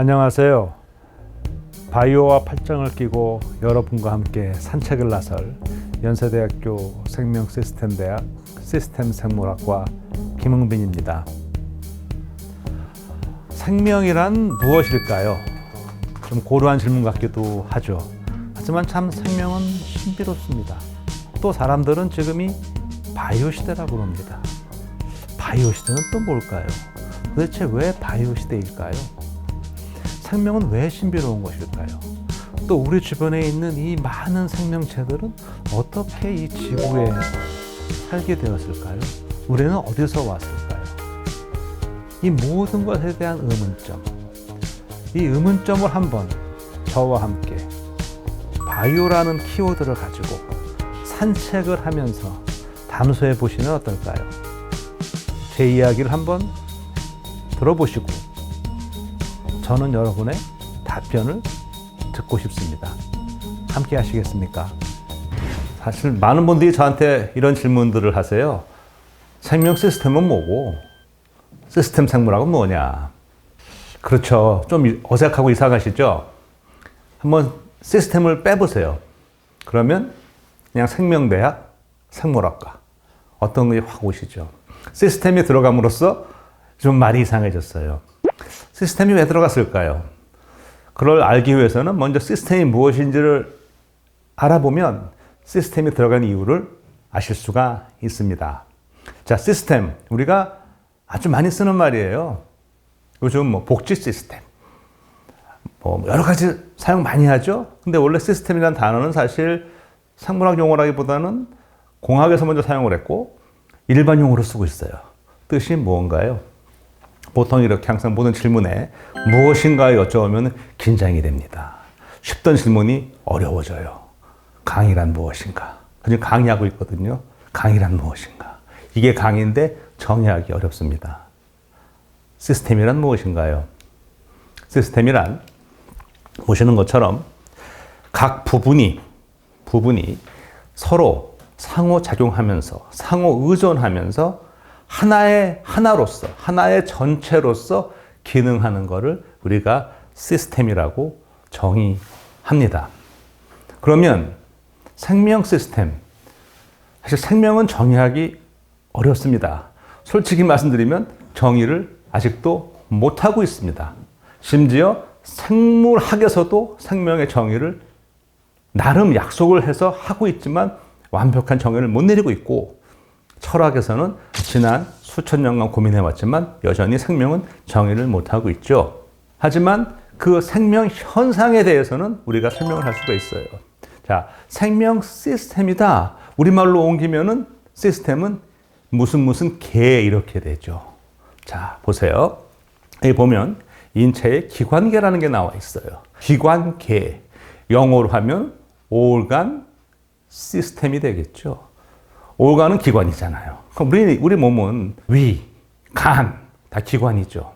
안녕하세요. 바이오와 팔짱을 끼고 여러분과 함께 산책을 나설 연세대학교 생명시스템대학 시스템생물학과 김흥빈입니다. 생명이란 무엇일까요? 좀 고루한 질문 같기도 하죠. 하지만 참 생명은 신비롭습니다. 또 사람들은 지금이 바이오 시대라고 합니다. 바이오 시대는 또 뭘까요? 도대체 왜 바이오 시대일까요? 생명은 왜 신비로운 것일까요? 또 우리 주변에 있는 이 많은 생명체들은 어떻게 이 지구에 살게 되었을까요? 우리는 어디서 왔을까요? 이 모든 것에 대한 의문점, 이 의문점을 한번 저와 함께 바이오라는 키워드를 가지고 산책을 하면서 담소해 보시면 어떨까요? 제 이야기를 한번 들어보시고 저는 여러분의 답변을 듣고 싶습니다. 함께 하시겠습니까? 사실 많은 분들이 저한테 이런 질문들을 하세요. 생명 시스템은 뭐고 시스템 생물학은 뭐냐? 그렇죠. 좀 어색하고 이상하시죠? 한번 시스템을 빼보세요. 그러면 그냥 생명대학, 생물학과 어떤 게 확 오시죠? 시스템이 들어감으로써 좀 말이 이상해졌어요. 시스템이 왜 들어갔을까요? 그걸 알기 위해서는 먼저 시스템이 무엇인지를 알아보면 시스템이 들어간 이유를 아실 수가 있습니다. 자, 시스템. 우리가 아주 많이 쓰는 말이에요. 요즘 복지 시스템. 여러 가지 사용 많이 하죠? 근데 원래 시스템이라는 단어는 사실 생물학 용어라기보다는 공학에서 먼저 사용을 했고 일반 용어로 쓰고 있어요. 뜻이 뭔가요? 보통 이렇게 항상 모든 질문에 무엇인가요? 여쭤보면 긴장이 됩니다. 쉽던 질문이 어려워져요. 강의란 무엇인가? 지금 강의하고 있거든요. 강의란 무엇인가? 이게 강의인데 정의하기 어렵습니다. 시스템이란 무엇인가요? 시스템이란 보시는 것처럼 각 부분이 서로 상호작용하면서 상호 의존하면서 하나의 전체로서 기능하는 것을 우리가 시스템이라고 정의합니다. 그러면 생명 시스템, 사실 생명은 정의하기 어렵습니다. 솔직히 말씀드리면 정의를 아직도 못하고 있습니다. 심지어 생물학에서도 생명의 정의를 나름 약속을 해서 하고 있지만 완벽한 정의를 못 내리고 있고 철학에서는 지난 수천 년간 고민해왔지만 여전히 생명은 정의를 못하고 있죠. 하지만 그 생명 현상에 대해서는 우리가 설명을 할 수가 있어요. 자, 생명 시스템이다. 우리말로 옮기면은 시스템은 무슨 개 이렇게 되죠. 자, 보세요. 여기 보면 인체에 기관계라는 게 나와 있어요. 기관계. 영어로 하면 organ 시스템이 되겠죠. organ은 기관이잖아요. 그럼 우리 몸은 위, 간, 다 기관이죠.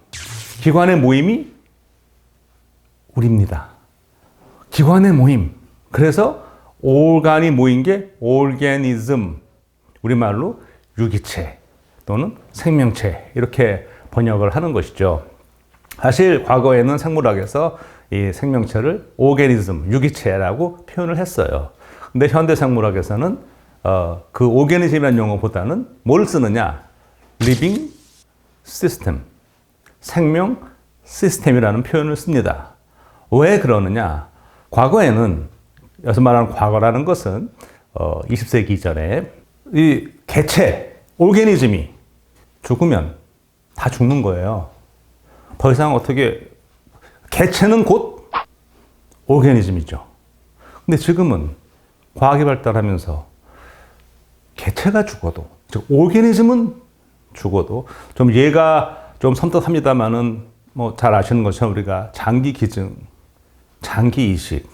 기관의 모임이 우리입니다. 기관의 모임. 그래서 organ이 모인 게 organism. 우리말로 유기체 또는 생명체 이렇게 번역을 하는 것이죠. 사실 과거에는 생물학에서 이 생명체를 organism, 유기체라고 표현을 했어요. 근데 현대 생물학에서는 그 오르가니즘이라는 용어보다는 뭘 쓰느냐? living system, 생명 시스템이라는 표현을 씁니다. 왜 그러느냐? 과거에는, 여기서 말하는 과거라는 것은 20세기 이전에 이 개체, 오르가니즘이 죽으면 다 죽는 거예요. 더 이상 어떻게, 개체는 곧 오르가니즘이죠. 근데 지금은 과학이 발달하면서 개체가 죽어도, 즉 오르가니즘은 죽어도, 좀 예가 좀 섬뜩합니다만은 잘 아시는 것처럼 우리가 장기 기증, 장기 이식,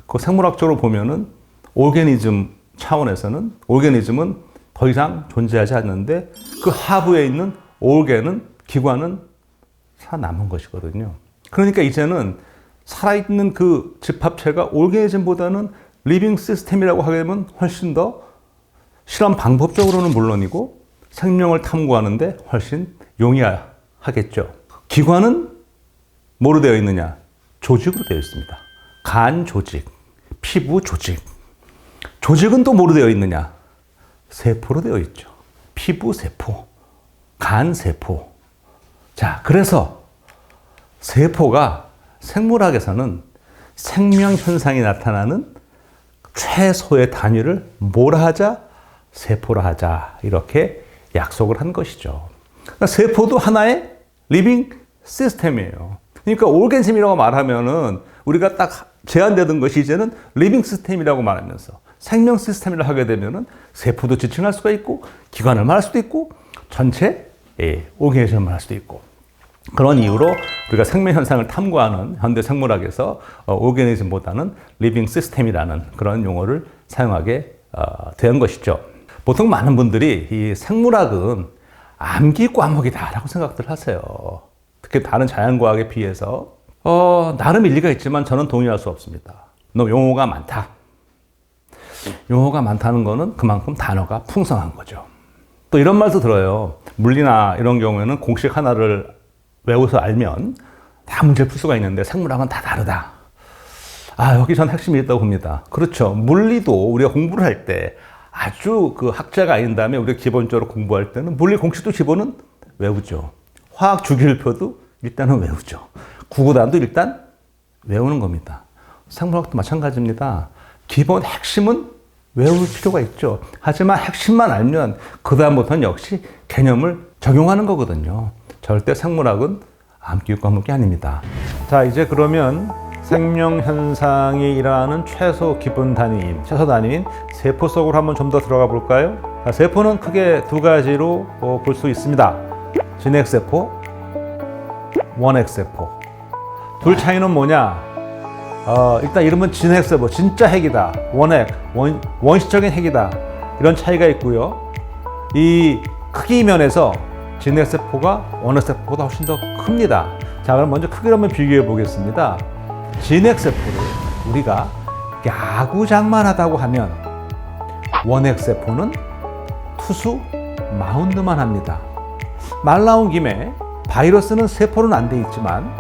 그 생물학적으로 보면은 오르가니즘 차원에서는 오르가니즘은 더 이상 존재하지 않는데 그 하부에 있는 organ은, 기관은 살아남은 것이거든요. 그러니까 이제는 살아있는 그 집합체가 오르가니즘보다는 리빙 시스템이라고 하게 되면 훨씬 더 실험 방법적으로는 물론이고 생명을 탐구하는데 훨씬 용이하겠죠. 기관은 뭐로 되어 있느냐? 조직으로 되어 있습니다. 간 조직, 피부 조직. 조직은 또 뭐로 되어 있느냐? 세포로 되어 있죠. 피부 세포, 간 세포. 자, 그래서 세포가 생물학에서는 생명 현상이 나타나는 최소의 단위를 뭐라 하자? 세포라 하자. 이렇게 약속을 한 것이죠. 그러니까 세포도 하나의 리빙 시스템이에요. 그러니까 오르간즘이라고 말하면은 우리가 딱 제한되던 것이 이제는 리빙 시스템이라고 말하면서 생명 시스템이라고 하게 되면은 세포도 지칭할 수가 있고 기관을 말할 수도 있고 전체 오르가니즘을 말할 수도 있고 그런 이유로 우리가 생명 현상을 탐구하는 현대 생물학에서 오르가니즘보다는 리빙 시스템이라는 그런 용어를 사용하게 된 것이죠. 보통 많은 분들이 이 생물학은 암기 과목이다라고 생각들 하세요. 특히 다른 자연과학에 비해서 나름 일리가 있지만 저는 동의할 수 없습니다. 너무 용어가 많다. 용어가 많다는 거는 그만큼 단어가 풍성한 거죠. 또 이런 말도 들어요. 물리나 이런 경우에는 공식 하나를 외워서 알면 다 문제를 풀 수가 있는데 생물학은 다 다르다. 여기 전 핵심이 있다고 봅니다. 그렇죠. 물리도 우리가 공부를 할 때 아주 그 학자가 아닌 다음에 우리가 기본적으로 공부할 때는 물리 공식도 기본은 외우죠. 화학 주기율표도 일단은 외우죠. 구구단도 일단 외우는 겁니다. 생물학도 마찬가지입니다. 기본 핵심은 외울 필요가 있죠. 하지만 핵심만 알면 그 다음부터는 역시 개념을 적용하는 거거든요. 절대 생물학은 암기 과목이 아닙니다. 자, 이제 그러면 생명 현상이 일어나는 최소 기본 단위인, 최소 단위인 세포 속으로 한번 좀 더 들어가 볼까요? 자, 세포는 크게 두 가지로 볼 수 있습니다. 진핵세포, 원핵세포. 둘 차이는 뭐냐? 일단 이름은 진핵세포, 진짜 핵이다. 원핵, 원시적인 핵이다. 이런 차이가 있고요. 이 크기 면에서 진핵세포가 원핵세포보다 훨씬 더 큽니다. 자, 그럼 먼저 크기를 한번 비교해 보겠습니다. 진핵세포를 우리가 야구장만 하다고 하면 원핵세포는 투수 마운드만 합니다. 말 나온 김에 바이러스는 세포는 안 돼 있지만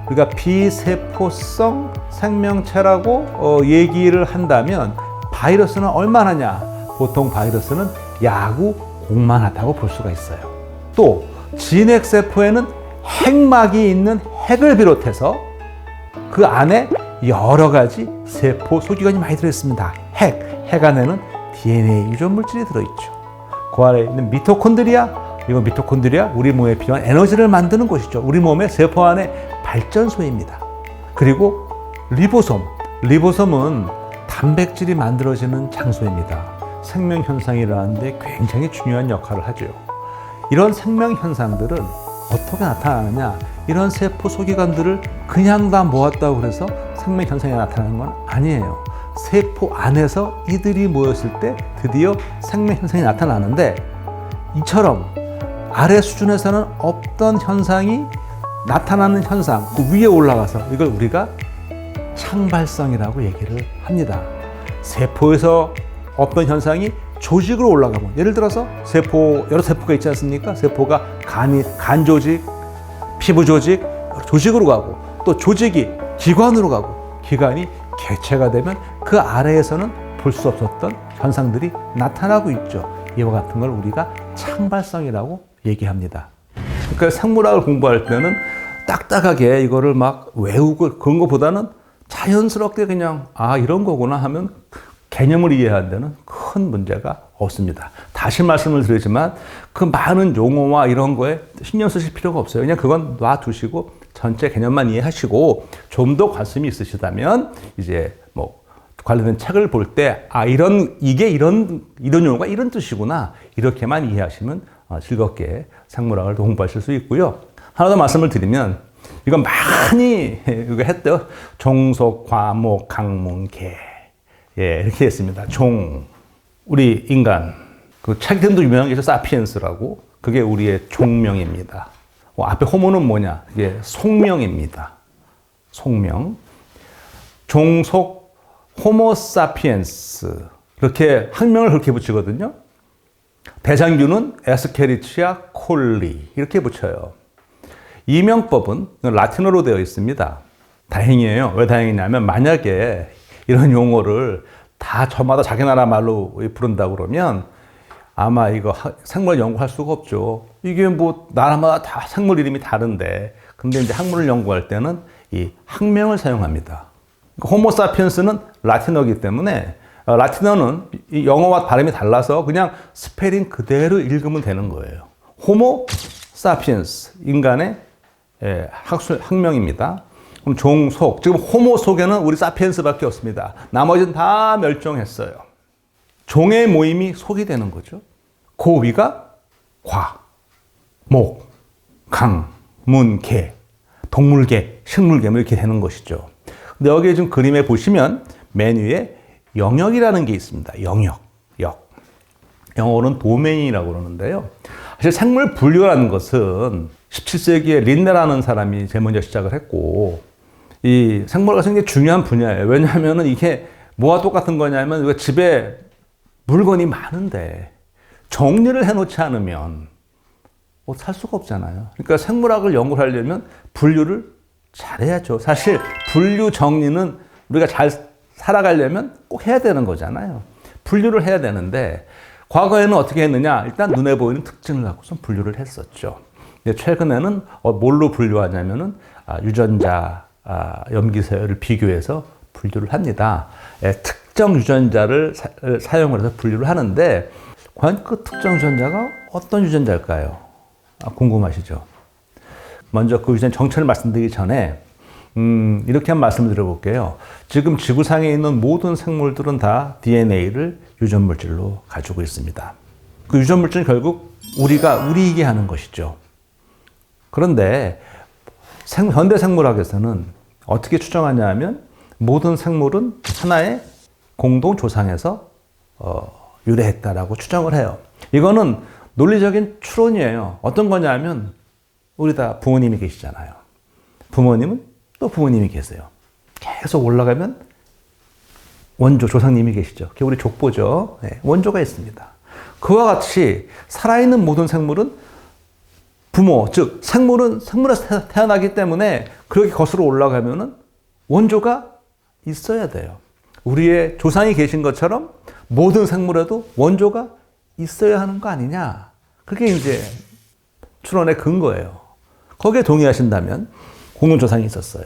우리가 비세포성 생명체라고 얘기를 한다면 바이러스는 얼마나 하냐? 보통 바이러스는 야구 공만 하다고 볼 수가 있어요. 또 진핵세포에는 핵막이 있는 핵을 비롯해서 그 안에 여러 가지 세포 소기관이 많이 들어있습니다. 핵 안에는 DNA 유전 물질이 들어있죠. 그 안에 있는 미토콘드리아, 이건 미토콘드리아 우리 몸에 필요한 에너지를 만드는 곳이죠. 우리 몸의 세포 안에 발전소입니다. 그리고 리보솜은 단백질이 만들어지는 장소입니다. 생명 현상이 일어나는데 굉장히 중요한 역할을 하죠. 이런 생명 현상들은 어떻게 나타나느냐? 이런 세포 소기관들을 그냥 다 모았다고 해서 생명 현상이 나타나는 건 아니에요. 세포 안에서 이들이 모였을 때 드디어 생명 현상이 나타나는데 이처럼 아래 수준에서는 없던 현상이 나타나는 현상, 그 위에 올라가서 이걸 우리가 창발성이라고 얘기를 합니다. 세포에서 없던 현상이 조직으로 올라가면, 예를 들어서 여러 세포가 있지 않습니까? 세포가 간 조직, 피부 조직, 조직으로 가고, 또 조직이 기관으로 가고, 기관이 개체가 되면 그 아래에서는 볼 수 없었던 현상들이 나타나고 있죠. 이와 같은 걸 우리가 창발성이라고 얘기합니다. 그러니까 생물학을 공부할 때는 딱딱하게 이거를 막 외우고 그런 것보다는 자연스럽게 그냥 이런 거구나 하면 개념을 이해하는 데는 큰 문제가 없습니다. 다시 말씀을 드리지만 그 많은 용어와 이런 거에 신경 쓰실 필요가 없어요. 그냥 그건 놔두시고 전체 개념만 이해하시고 좀 더 관심이 있으시다면 이제 뭐 관련된 책을 볼 때 이게 이런 용어가 이런 뜻이구나 이렇게만 이해하시면 즐겁게 생물학을 공부하실 수 있고요. 하나 더 말씀을 드리면 이건 많이 이거 했대요. 종속, 과목, 강문, 개 이렇게 했습니다. 우리 인간 그 책 이름도 유명한 게 있어요. 사피엔스라고. 그게 우리의 종명입니다. 앞에 호모는 뭐냐? 이게 속명입니다. 속명. 종속 호모 사피엔스. 이렇게 학명을 그렇게 붙이거든요. 대장균은 에스케리치아 콜리 이렇게 붙여요. 이명법은 라틴어로 되어 있습니다. 다행이에요. 왜 다행이냐면 만약에 이런 용어를 다 저마다 자기 나라 말로 부른다 그러면 아마 이거 생물 연구할 수가 없죠. 이게 뭐 나라마다 다 생물 이름이 다른데, 근데 이제 학문을 연구할 때는 이 학명을 사용합니다. 호모사피엔스는 라틴어이기 때문에 라틴어는 이 영어와 발음이 달라서 그냥 스페링 그대로 읽으면 되는 거예요. 호모 사피엔스, 인간의 학명입니다. 그럼 종속, 지금 호모 속에는 우리 사피엔스밖에 없습니다. 나머지는 다 멸종했어요. 종의 모임이 속이 되는 거죠. 그 위가 과, 목, 강, 문, 개, 동물계, 식물계 이렇게 되는 것이죠. 근데 여기 지금 그림에 보시면 맨 위에 영역이라는 게 있습니다. 영역, 역. 영어로는 도메인이라고 그러는데요. 사실 생물 분류라는 것은 17세기에 린네라는 사람이 제일 먼저 시작을 했고, 이 생물학이 굉장히 중요한 분야예요. 왜냐하면 이게 뭐가 똑같은 거냐면 우리가 집에 물건이 많은데 정리를 해놓지 않으면 살 수가 없잖아요. 그러니까 생물학을 연구하려면 분류를 잘해야죠. 사실 분류 정리는 우리가 잘 살아가려면 꼭 해야 되는 거잖아요. 분류를 해야 되는데 과거에는 어떻게 했느냐? 일단 눈에 보이는 특징을 갖고서 분류를 했었죠. 최근에는 뭘로 분류하냐면은 유전자, 염기서열을 비교해서 분류를 합니다. 특정 유전자를 사용을 해서 분류를 하는데 과연 그 특정 유전자가 어떤 유전자일까요? 궁금하시죠? 먼저 그 유전자 정체를 말씀드리기 전에 이렇게 한 말씀을 드려볼게요. 지금 지구상에 있는 모든 생물들은 다 DNA를 유전물질로 가지고 있습니다. 그 유전물질은 결국 우리이게 하는 것이죠. 그런데 현대 생물학에서는 어떻게 추정하냐 하면 모든 생물은 하나의 공동 조상에서 유래했다라고 추정을 해요. 이거는 논리적인 추론이에요. 어떤 거냐면 우리 다 부모님이 계시잖아요. 부모님은 또 부모님이 계세요. 계속 올라가면 원조, 조상님이 계시죠. 그게 우리 족보죠. 네, 원조가 있습니다. 그와 같이 살아있는 모든 생물은 부모, 즉 생물에서 태어나기 때문에 그렇게 거슬러 올라가면은 원조가 있어야 돼요. 우리의 조상이 계신 것처럼 모든 생물에도 원조가 있어야 하는 거 아니냐. 그게 이제 추론의 근거예요. 거기에 동의하신다면 공동조상이 있었어요.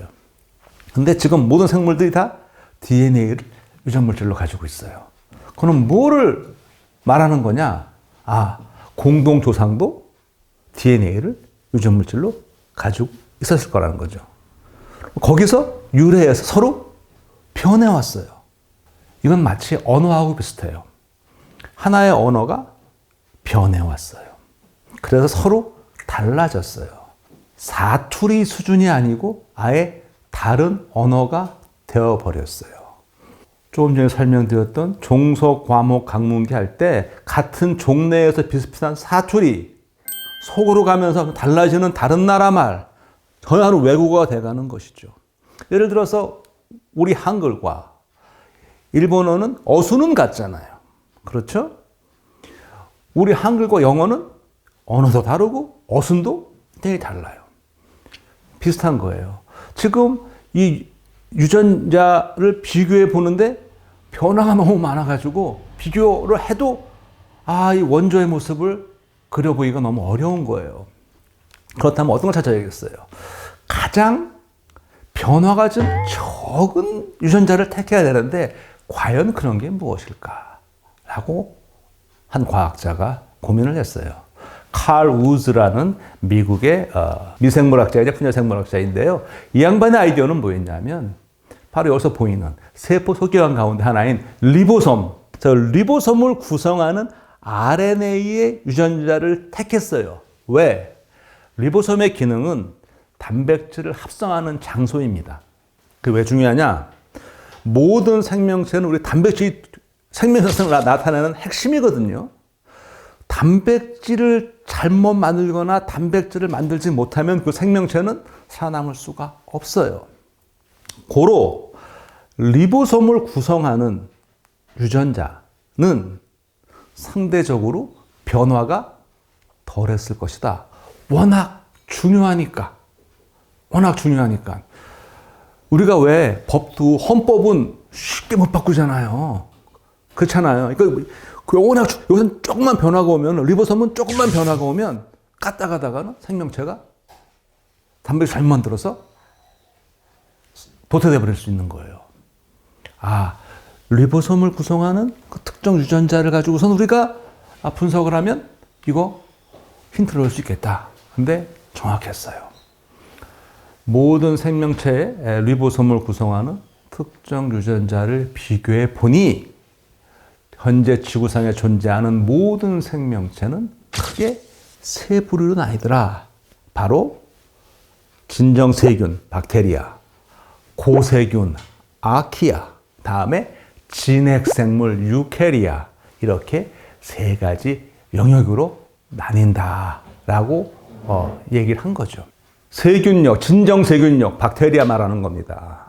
근데 지금 모든 생물들이 다 DNA를 유전물질로 가지고 있어요. 그럼 뭐를 말하는 거냐? 공동조상도 DNA를 유전물질로 가지고 있었을 거라는 거죠. 거기서 유래해서 서로 변해왔어요. 이건 마치 언어하고 비슷해요. 하나의 언어가 변해왔어요. 그래서 서로 달라졌어요. 사투리 수준이 아니고 아예 다른 언어가 되어버렸어요. 조금 전에 설명드렸던 종속, 과목, 강문기 할 때 같은 종내에서 비슷비슷한 사투리, 속으로 가면서 달라지는 다른 나라 말, 전혀 외국어가 돼가는 것이죠. 예를 들어서 우리 한글과 일본어는 어수는 같잖아요. 그렇죠? 우리 한글과 영어는 언어도 다르고 어순도 되게 달라요. 비슷한 거예요. 지금 이 유전자를 비교해 보는데 변화가 너무 많아가지고 비교를 해도 이 원조의 모습을 그려보기가 너무 어려운 거예요. 그렇다면 어떤 걸 찾아야겠어요? 가장 변화가 좀 적은 유전자를 택해야 되는데 과연 그런 게 무엇일까? 라고 한 과학자가 고민을 했어요. 칼 우즈라는 미국의 미생물학자이자 분열생물학자인데요. 이 양반의 아이디어는 뭐였냐면 바로 여기서 보이는 세포 소기관 가운데 하나인 리보솜, 저 리보솜을 구성하는 RNA의 유전자를 택했어요. 왜? 리보솜의 기능은 단백질을 합성하는 장소입니다. 그게 왜 중요하냐? 모든 생명체는 우리 단백질이 생명성을 나타내는 핵심이거든요. 단백질을 잘못 만들거나 단백질을 만들지 못하면 그 생명체는 살아남을 수가 없어요. 고로 리보솜을 구성하는 유전자는 상대적으로 변화가 덜했을 것이다. 워낙 중요하니까. 워낙 중요하니까. 우리가 왜 법도 헌법은 쉽게 못 바꾸잖아요. 그렇잖아요. 그러니까 워낙 요새는 조금만 변화가 오면 리버섬은 조금만 변화가 오면 까딱하다가는 생명체가 담배를 잘못 만들어서 도태돼 버릴 수 있는 거예요. 아, 리보솜을 구성하는 그 특정 유전자를 가지고선 우리가 분석을 하면 이거 힌트를 얻을 수 있겠다. 근데 정확했어요. 모든 생명체의 리보솜을 구성하는 특정 유전자를 비교해 보니 현재 지구상에 존재하는 모든 생명체는 크게 세 부류로 나뉘더라. 바로 진정세균, 박테리아, 고세균, 아키아, 다음에 진핵생물, 유캐리아, 이렇게 세 가지 영역으로 나뉜다라고 얘기를 한 거죠. 세균력, 진정세균력, 박테리아 말하는 겁니다.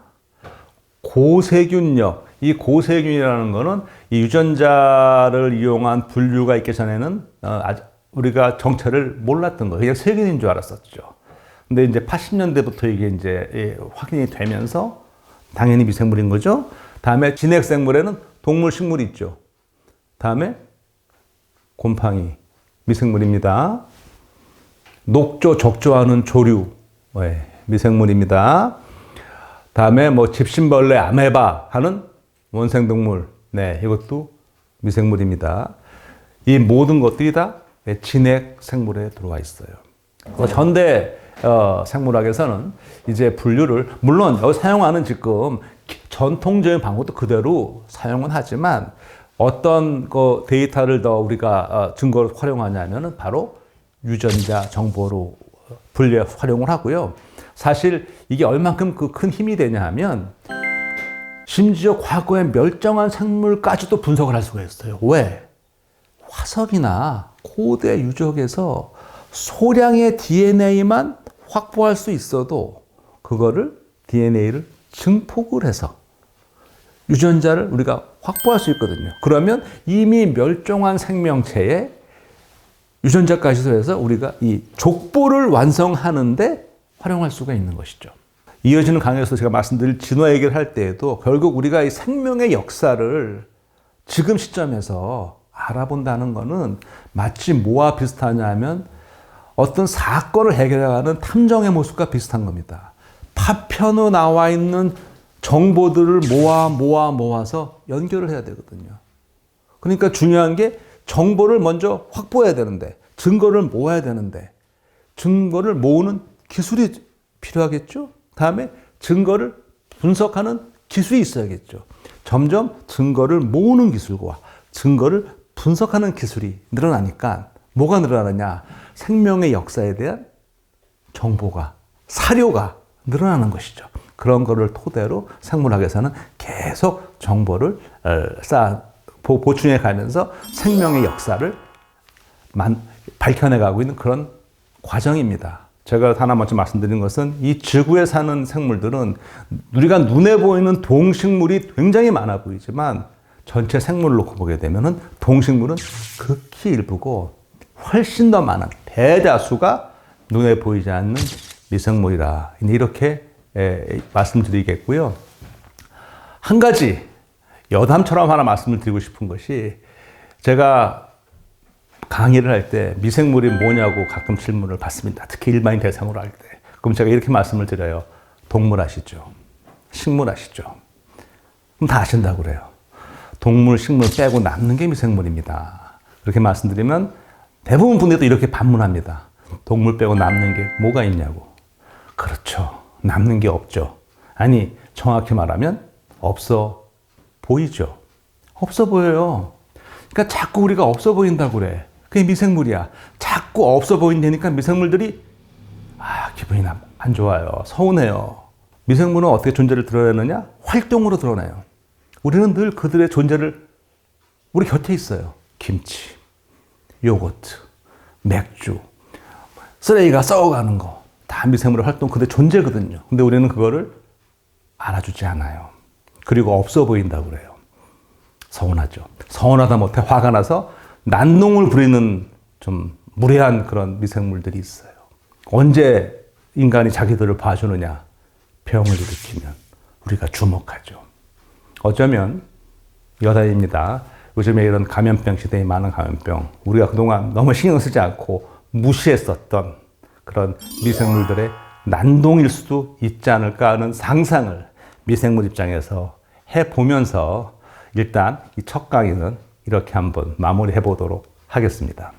고세균력, 이 고세균이라는 거는 이 유전자를 이용한 분류가 있기 전에는 우리가 정체를 몰랐던 거예요. 그냥 세균인 줄 알았었죠. 근데 이제 80년대부터 이게 이제 확인이 되면서 당연히 미생물인 거죠. 다음에 진핵생물에는 동물, 식물이 있죠. 다음에 곰팡이, 미생물입니다. 녹조, 적조하는 조류, 미생물입니다. 다음에 뭐 집신벌레, 아메바 하는 원생동물, 이것도 미생물입니다. 이 모든 것들이 다 진핵생물에 들어와 있어요. 현대 생물학에서는 이제 분류를, 물론 여기 사용하는 지금 전통적인 방법도 그대로 사용은 하지만 어떤 그 데이터를 더 우리가 증거로 활용하냐면은 바로 유전자 정보로 분류해 활용을 하고요. 사실 이게 얼만큼 그 큰 힘이 되냐 하면 심지어 과거에 멸종한 생물까지도 분석을 할 수가 있어요. 왜? 화석이나 고대 유적에서 소량의 DNA만 확보할 수 있어도 그거를 DNA를 증폭을 해서 유전자를 우리가 확보할 수 있거든요. 그러면 이미 멸종한 생명체의 유전자까지도 해서 우리가 이 족보를 완성하는데 활용할 수가 있는 것이죠. 이어지는 강의에서 제가 말씀드릴 진화 얘기를 할 때에도 결국 우리가 이 생명의 역사를 지금 시점에서 알아본다는 것은 마치 뭐와 비슷하냐면 어떤 사건을 해결하는 탐정의 모습과 비슷한 겁니다. 파편으로 나와 있는 정보들을 모아서 연결을 해야 되거든요. 그러니까 중요한 게 정보를 먼저 확보해야 되는데, 증거를 모아야 되는데, 증거를 모으는 기술이 필요하겠죠? 다음에 증거를 분석하는 기술이 있어야겠죠. 점점 증거를 모으는 기술과 증거를 분석하는 기술이 늘어나니까 뭐가 늘어나느냐? 생명의 역사에 대한 정보가, 사료가 늘어나는 것이죠. 그런 거를 토대로 생물학에서는 계속 정보를 보충해 가면서 생명의 역사를 밝혀내 가고 있는 그런 과정입니다. 제가 하나 먼저 말씀드린 것은 이 지구에 사는 생물들은 우리가 눈에 보이는 동식물이 굉장히 많아 보이지만 전체 생물을 놓고 보게 되면은 동식물은 극히 일부고 훨씬 더 많은 대다수가 눈에 보이지 않는 미생물이라 이렇게 말씀드리겠고요. 한 가지 여담처럼 하나 말씀을 드리고 싶은 것이 제가 강의를 할 때 미생물이 뭐냐고 가끔 질문을 받습니다. 특히 일반인 대상으로 할 때. 그럼 제가 이렇게 말씀을 드려요. 동물 아시죠? 식물 아시죠? 그럼 다 아신다고 그래요. 동물, 식물 빼고 남는 게 미생물입니다. 그렇게 말씀드리면 대부분 분들도 이렇게 반문합니다. 동물 빼고 남는 게 뭐가 있냐고. 그렇죠. 남는 게 없죠. 아니, 정확히 말하면 없어 보이죠. 없어 보여요. 그러니까 자꾸 우리가 없어 보인다고 그래. 그게 미생물이야. 자꾸 없어 보인다니까 미생물들이 기분이 안 좋아요. 서운해요. 미생물은 어떻게 존재를 드러내느냐? 활동으로 드러내요. 우리는 늘 그들의 존재를 우리 곁에 있어요. 김치, 요거트, 맥주, 쓰레기가 썩어가는 거. 다 미생물의 활동, 그들의 존재거든요. 근데 우리는 그거를 알아주지 않아요. 그리고 없어 보인다고 그래요. 서운하죠. 서운하다 못해 화가 나서 난농을 부리는 좀 무례한 그런 미생물들이 있어요. 언제 인간이 자기들을 봐주느냐? 병을 일으키면 우리가 주목하죠. 어쩌면 여담입니다. 요즘에 이런 감염병 시대에 많은 감염병, 우리가 그동안 너무 신경 쓰지 않고 무시했었던 그런 미생물들의 난동일 수도 있지 않을까 하는 상상을 미생물 입장에서 해보면서 일단 이 첫 강의는 이렇게 한번 마무리해 보도록 하겠습니다.